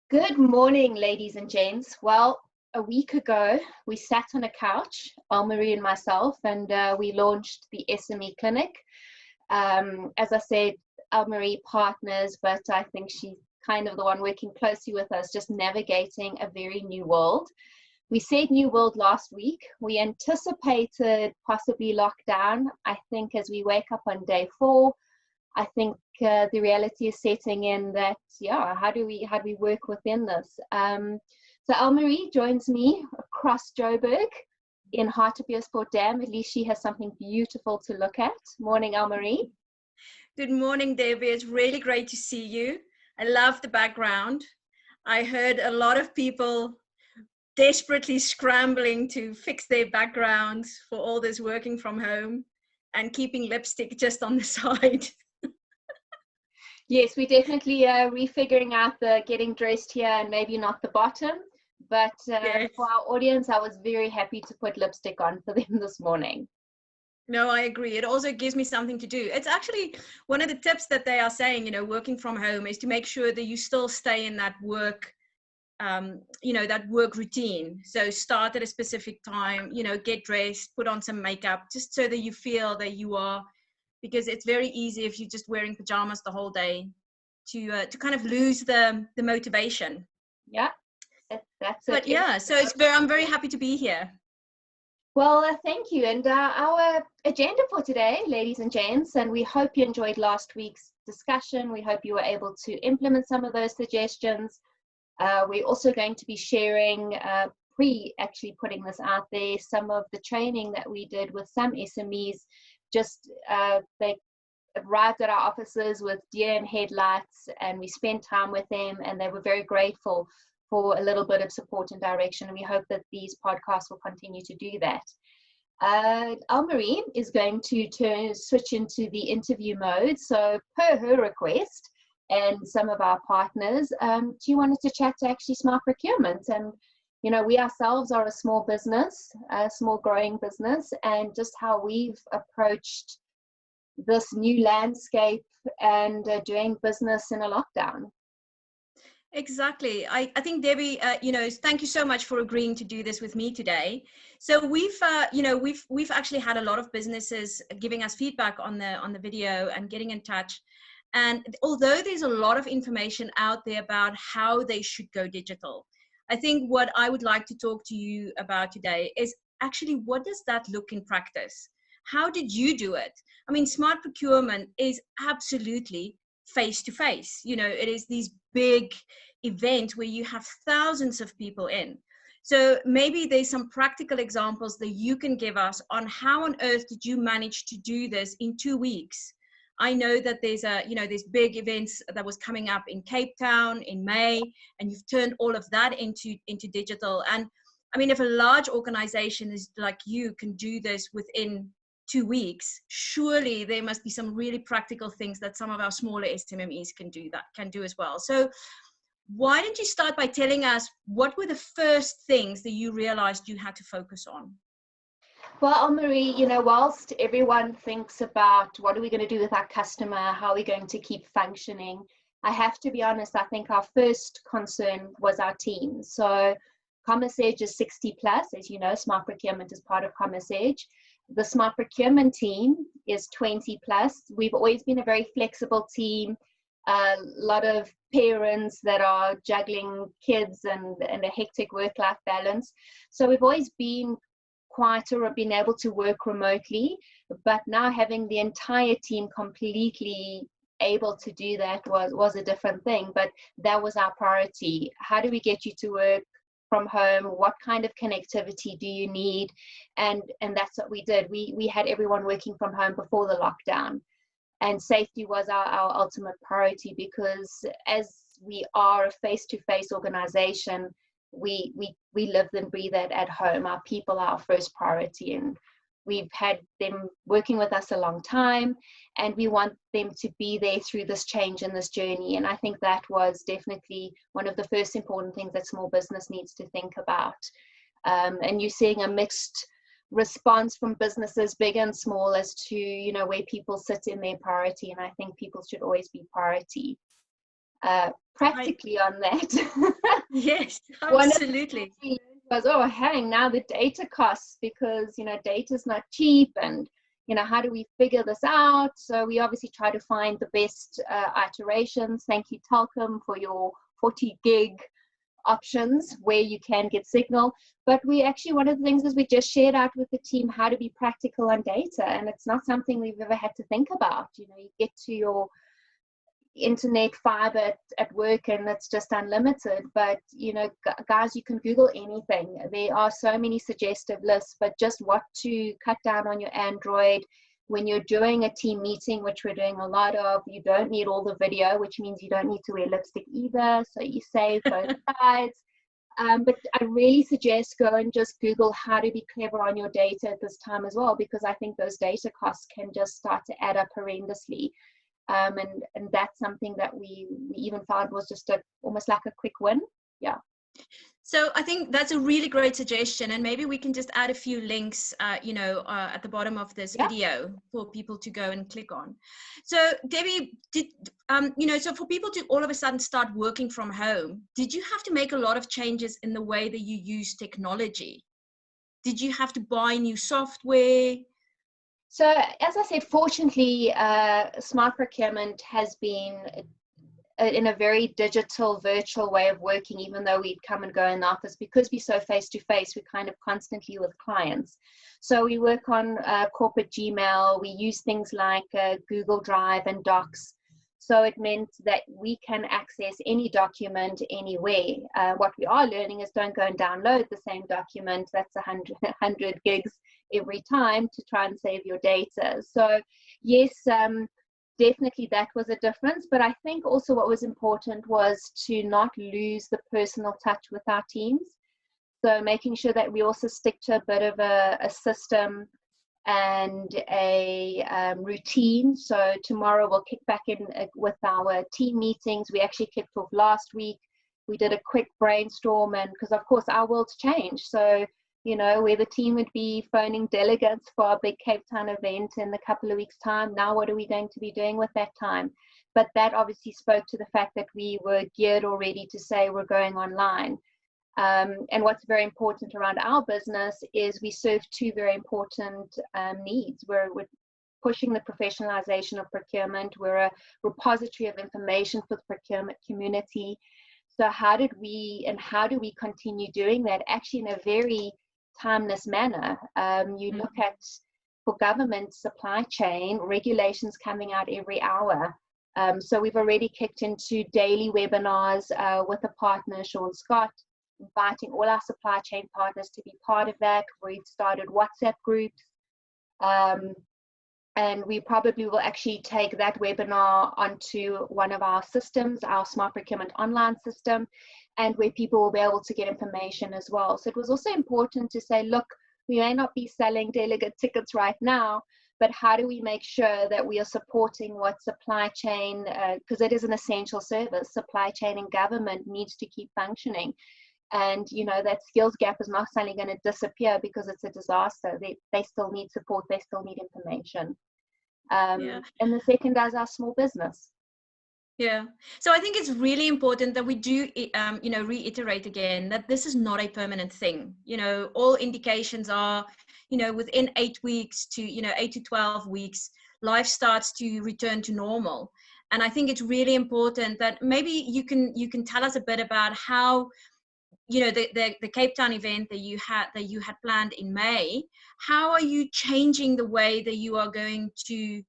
Good morning, ladies and gents. Well, a week ago, we sat on a couch, Elmarie and myself, and we launched the SME clinic. As I said, Elmarie partners, but I think she's kind of the one working closely with us, just navigating a very new world. We said new world last week. We anticipated possibly lockdown. I think as we wake up on day 4, I think the reality is setting in that, how do we work within this? So Elmarie joins me across Joburg in Hartbeespoort Dam. At least she has something beautiful to look at. Morning, Elmarie. Good morning, Debbie. It's really great to see you. I love the background. I heard a lot of people desperately scrambling to fix their backgrounds for all this working from home and keeping lipstick just on the side. Yes, we definitely refiguring out the getting dressed here and maybe not the bottom. But Yes. For our audience, I was very happy to put lipstick on for them this morning. No, I agree. It also gives me something to do. It's actually one of the tips that they are saying, working from home is to make sure that you still stay in that work, that work routine. So start at a specific time, get dressed, put on some makeup, just so that you feel that you are, because it's very easy if you're just wearing pajamas the whole day to kind of lose the motivation. Yeah, that's it. But yeah, so I'm very happy to be here. Well, thank you. And our agenda for today, ladies and gents, and we hope you enjoyed last week's discussion. We hope you were able to implement some of those suggestions. We're also going to be sharing, actually putting this out there, some of the training that we did with some SMEs. Just they arrived at our offices with deer in headlights, and we spent time with them, and they were very grateful for a little bit of support and direction. And we hope that these podcasts will continue to do that. Elmarie is going to switch into the interview mode. So per her request and some of our partners, she wanted to chat to actually Smart Procurement. And we ourselves are a small business, a small growing business, and just how we've approached this new landscape and doing business in a lockdown. Exactly. I think, Debbie, thank you so much for agreeing to do this with me today. So we've actually had a lot of businesses giving us feedback on the video and getting in touch. And although there's a lot of information out there about how they should go digital, I think what I would like to talk to you about today is actually, what does that look in practice? How did you do it? I mean, Smart Procurement is absolutely face-to-face. It is these big events where you have thousands of people in. So maybe there's some practical examples that you can give us on how on earth did you manage to do this in 2 weeks? I know that there's there's big events that was coming up in Cape Town in May, and you've turned all of that into digital. And I mean, if a large organization is like you can do this within 2 weeks, surely there must be some really practical things that some of our smaller SMMEs can do as well. So why don't you start by telling us what were the first things that you realized you had to focus on? Well, Elmarie, whilst everyone thinks about what are we going to do with our customer, how are we going to keep functioning, I have to be honest, I think our first concern was our team. So Commerce Edge is 60 plus, as you know, Smart Procurement is part of Commerce Edge. The Smart Procurement team is 20 plus. We've always been a very flexible team, a lot of parents that are juggling kids and a hectic work-life balance. So we've always been quieter or been able to work remotely, but now having the entire team completely able to do that was a different thing. But that was our priority. How do we get you to work from home? What kind of connectivity do you need? And that's what we did. We had everyone working from home before the lockdown, and safety was our ultimate priority, because as we are a face-to-face organization, we live and breathe it at home. Our people are our first priority, and we've had them working with us a long time, and we want them to be there through this change and this journey. And I think that was definitely one of the first important things that small business needs to think about. And you're seeing a mixed response from businesses, big and small, as to where people sit in their priority. And I think people should always be priority. Practically on that, Yes, One of the absolutely. things we learned was, oh, hang, now the data costs, because, data is not cheap, and, how do we figure this out? So we obviously try to find the best iterations. Thank you, Telkom, for your 40 gig options where you can get signal. But we actually, one of the things is we just shared out with the team how to be practical on data, and it's not something we've ever had to think about. You get to your internet fiber at work and it's just unlimited, but guys, you can Google anything. There are so many suggestive lists, but just what to cut down on your Android. When you're doing a team meeting, which we're doing a lot of, you don't need all the video, which means you don't need to wear lipstick either, so you save both sides. But I really suggest go and just Google how to be clever on your data at this time as well, because I think those data costs can just start to add up horrendously. And that's something that we even found was just almost like a quick win. Yeah. So I think that's a really great suggestion, and maybe we can just add a few links, at the bottom of this video for people to go and click on. So Debbie, so for people to all of a sudden start working from home, did you have to make a lot of changes in the way that you use technology? Did you have to buy new software? So as I said, fortunately, Smart Procurement has been in a very digital, virtual way of working, even though we'd come and go in the office. Because we're so face-to-face, we're kind of constantly with clients. So we work on corporate Gmail. We use things like Google Drive and Docs. So it meant that we can access any document anywhere. What we are learning is don't go and download the same document. That's 100 gigs every time to try and save your data. So yes, definitely that was a difference. But I think also what was important was to not lose the personal touch with our teams. So making sure that we also stick to a bit of a system and a routine. So tomorrow we'll kick back in with our team meetings. We actually kicked off last week. We did a quick brainstorm, and because of course our world's changed. So where the team would be phoning delegates for our big Cape Town event in a couple of weeks' time, now what are we going to be doing with that time? But that obviously spoke to the fact that we were geared already to say we're going online. And what's very important around our business is we serve two very important needs. We're pushing the professionalization of procurement. We're a repository of information for the procurement community. So how do we continue doing that actually in a very timeless manner? You look at, for government supply chain, regulations coming out every hour. So we've already kicked into daily webinars with a partner, Sean Scott, inviting all our supply chain partners to be part of that. We've started WhatsApp groups. And we probably will actually take that webinar onto one of our systems, our Smart Procurement online system, and where people will be able to get information as well. So it was also important to say, look, we may not be selling delegate tickets right now, but how do we make sure that we are supporting what supply chain, because it is an essential service, supply chain and government needs to keep functioning. And that skills gap is not suddenly going to disappear because it's a disaster. They still need support, they still need information. And the second is our small business. Yeah. So I think it's really important that we do, reiterate again that this is not a permanent thing. All indications are, within 8 weeks to, 8 to 12 weeks, life starts to return to normal. And I think it's really important that maybe you can tell us a bit about how, the Cape Town event that you had planned in May. How are you changing the way that you are going to?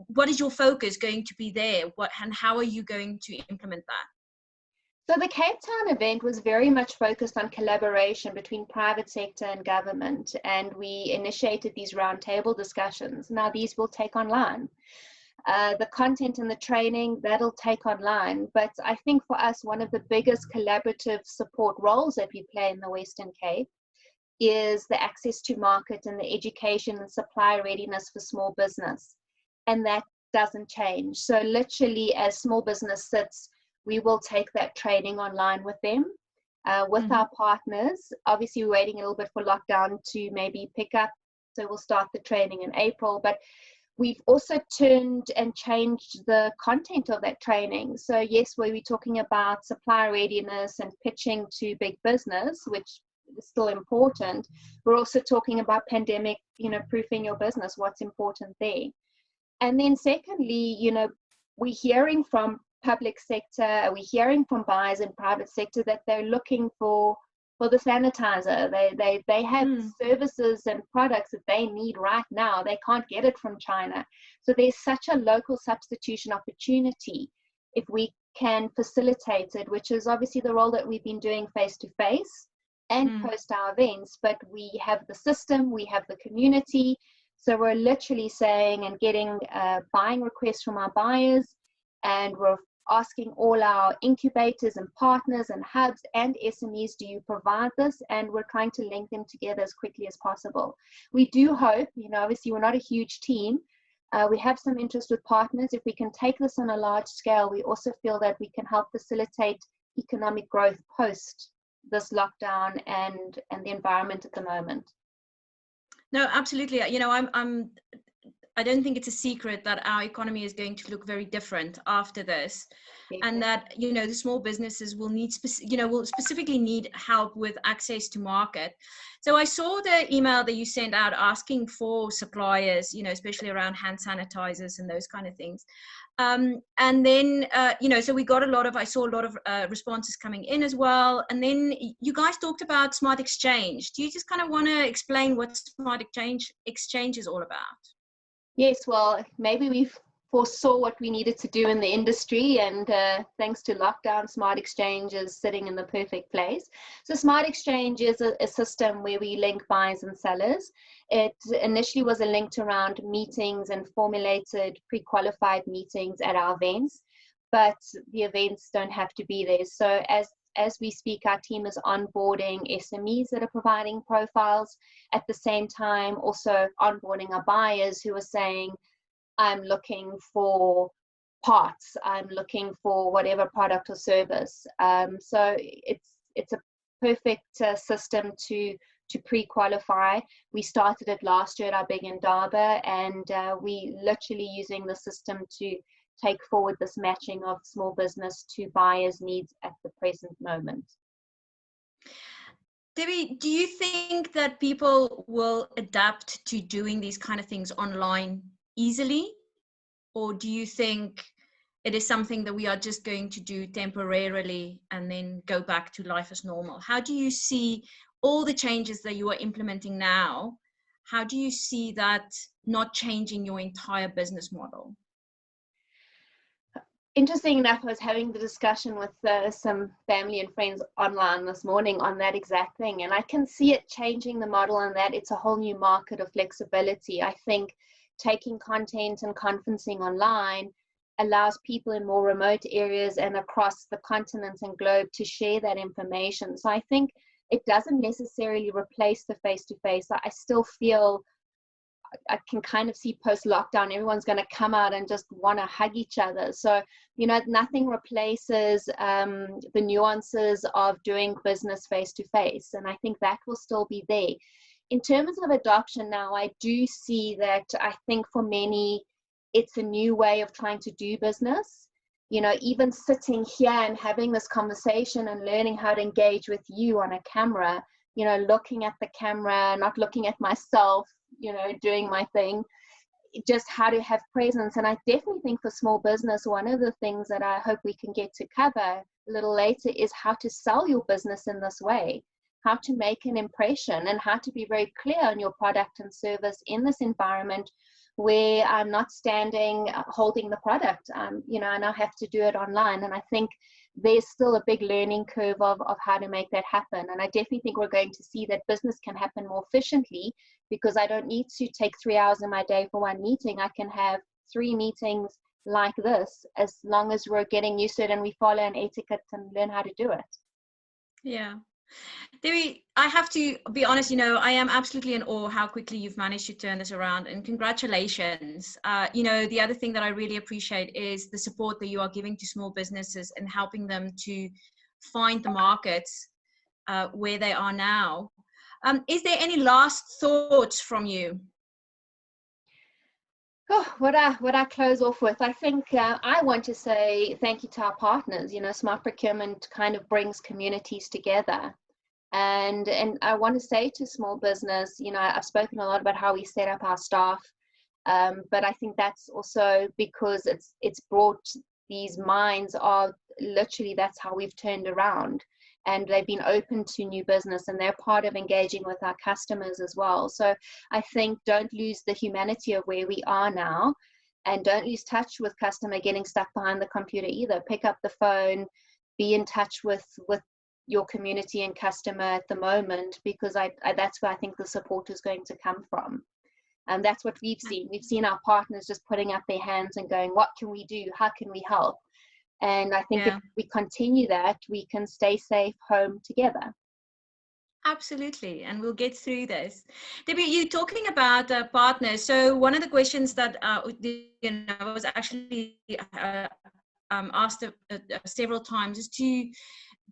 What is your focus going to be there? And how are you going to implement that? So the Cape Town event was very much focused on collaboration between private sector and government, and we initiated these roundtable discussions. Now these will take online. The content and the training, that'll take online. But I think for us, one of the biggest collaborative support roles that we play in the Western Cape is the access to market and the education and supply readiness for small business. And that doesn't change. So literally as small business sits, we will take that training online with them, with our partners. Obviously, we're waiting a little bit for lockdown to maybe pick up. So we'll start the training in April. But We've also turned and changed the content of that training. So yes, where we're talking about supplier readiness and pitching to big business, which is still important, we're also talking about pandemic, proofing your business, what's important there. And then secondly, we're hearing from public sector, we're hearing from buyers in private sector that they're looking for the sanitizer. They have services and products that they need right now. They can't get it from China. So there's such a local substitution opportunity if we can facilitate it, which is obviously the role that we've been doing face to face and post our events. But we have the system, we have the community. So we're literally saying and getting buying requests from our buyers, and we're asking all our incubators and partners and hubs and SMEs, do you provide this? And we're trying to link them together as quickly as possible. We do hope, obviously we're not a huge team. We have some interest with partners. If we can take this on a large scale, we also feel that we can help facilitate economic growth post this lockdown and the environment at the moment. No, absolutely. I don't think it's a secret that our economy is going to look very different after this, and that the small businesses will need will specifically need help with access to market. So I saw the email that you sent out asking for suppliers, especially around hand sanitizers and those kind of things. And then so we got I saw a lot of responses coming in as well. And then you guys talked about Smart Exchange. Do you just kind of want to explain what Smart Exchange is all about? Yes, well, maybe we foresaw what we needed to do in the industry, and thanks to lockdown, Smart Exchange is sitting in the perfect place. So Smart Exchange is a system where we link buyers and sellers. It initially was a link around meetings and formulated pre-qualified meetings at our events, but the events don't have to be there. So as we speak, our team is onboarding SMEs that are providing profiles. At the same time, also onboarding our buyers who are saying, I'm looking for parts, I'm looking for whatever product or service. So it's a perfect system to pre-qualify. We started it last year at our big Indaba, and we literally using the system to take forward this matching of small business to buyers' needs at the present moment. Debbie, do you think that people will adapt to doing these kind of things online easily? Or do you think it is something that we are just going to do temporarily and then go back to life as normal? How do you see all the changes that you are implementing now? How do you see that not changing your entire business model? Interesting enough, I was having the discussion with some family and friends online this morning on that exact thing, and I can see it changing the model, and that it's a whole new market of flexibility. I think taking content and conferencing online allows people in more remote areas and across the continent and globe to share that information. So I think it doesn't necessarily replace the face-to-face. I still feel I can kind of see post-lockdown, everyone's going to come out and just want to hug each other. So, nothing replaces the nuances of doing business face-to-face. And I think that will still be there. In terms of adoption now, I do see that I think for many, it's a new way of trying to do business. Even sitting here and having this conversation and learning how to engage with you on a camera, looking at the camera, not looking at myself, doing my thing, just how to have presence. And I definitely think for small business, one of the things that I hope we can get to cover a little later is how to sell your business in this way, how to make an impression, and how to be very clear on your product and service in this environment where I'm not standing holding the product. I now have to do it online. And I think there's still a big learning curve of how to make that happen. And I definitely think we're going to see that business can happen more efficiently, because I don't need to take 3 hours in my day for one meeting. I can have 3 meetings like this, as long as we're getting used to it and we follow an etiquette and learn how to do it. Yeah. Debbie, I have to be honest, I am absolutely in awe how quickly you've managed to turn this around, and congratulations. The other thing that I really appreciate is the support that you are giving to small businesses and helping them to find the markets where they are now. Is there any last thoughts from you? Oh, what I close off with, I think I want to say thank you to our partners. Smart Procurement kind of brings communities together. And I want to say to small business, I've spoken a lot about how we set up our staff, but I think that's also because it's brought these minds are literally, that's how we've turned around, and they've been open to new business, and they're part of engaging with our customers as well. So I think don't lose the humanity of where we are now, and don't lose touch with customer getting stuck behind the computer either. Pick up the phone, be in touch with your community and customer at the moment, because I that's where I think the support is going to come from. And that's what we've seen. We've seen our partners just putting up their hands and going, what can we do? How can we help? And I think if we continue that, we can stay safe home together. Absolutely, and we'll get through this. Debbie, you talking about partners. So one of the questions that was actually asked several times is to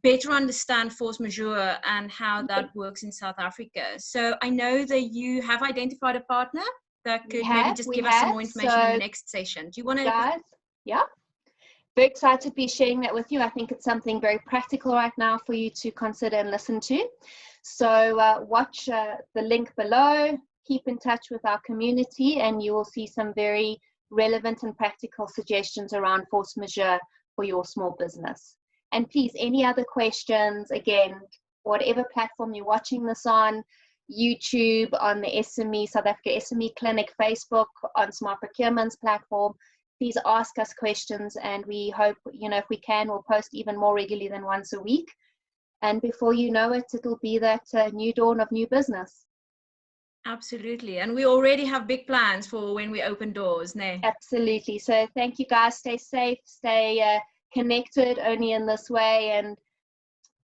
better understand force majeure and how that works in South Africa. So I know that you have identified a partner that could maybe just give us some more information in the next session. Do you want to? Guys, yeah. Very excited to be sharing that with you. I think it's something very practical right now for you to consider and listen to. So watch the link below, keep in touch with our community, and you will see some very relevant and practical suggestions around force majeure for your small business. And please, any other questions, again, whatever platform you're watching this on, YouTube, on the SME, South Africa SME Clinic, Facebook, on Smart Procurement's platform, please ask us questions, and we hope, if we can, we'll post even more regularly than once a week. And before you know it, it'll be that new dawn of new business. Absolutely. And we already have big plans for when we open doors, no? Absolutely. So thank you, guys. Stay safe, stay connected only in this way, and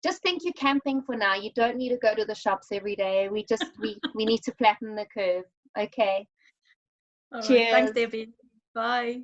just think you're camping for now. You don't need to go to the shops every day. We need to flatten the curve. Okay. All Cheers. right. Thanks, Debbie. Bye.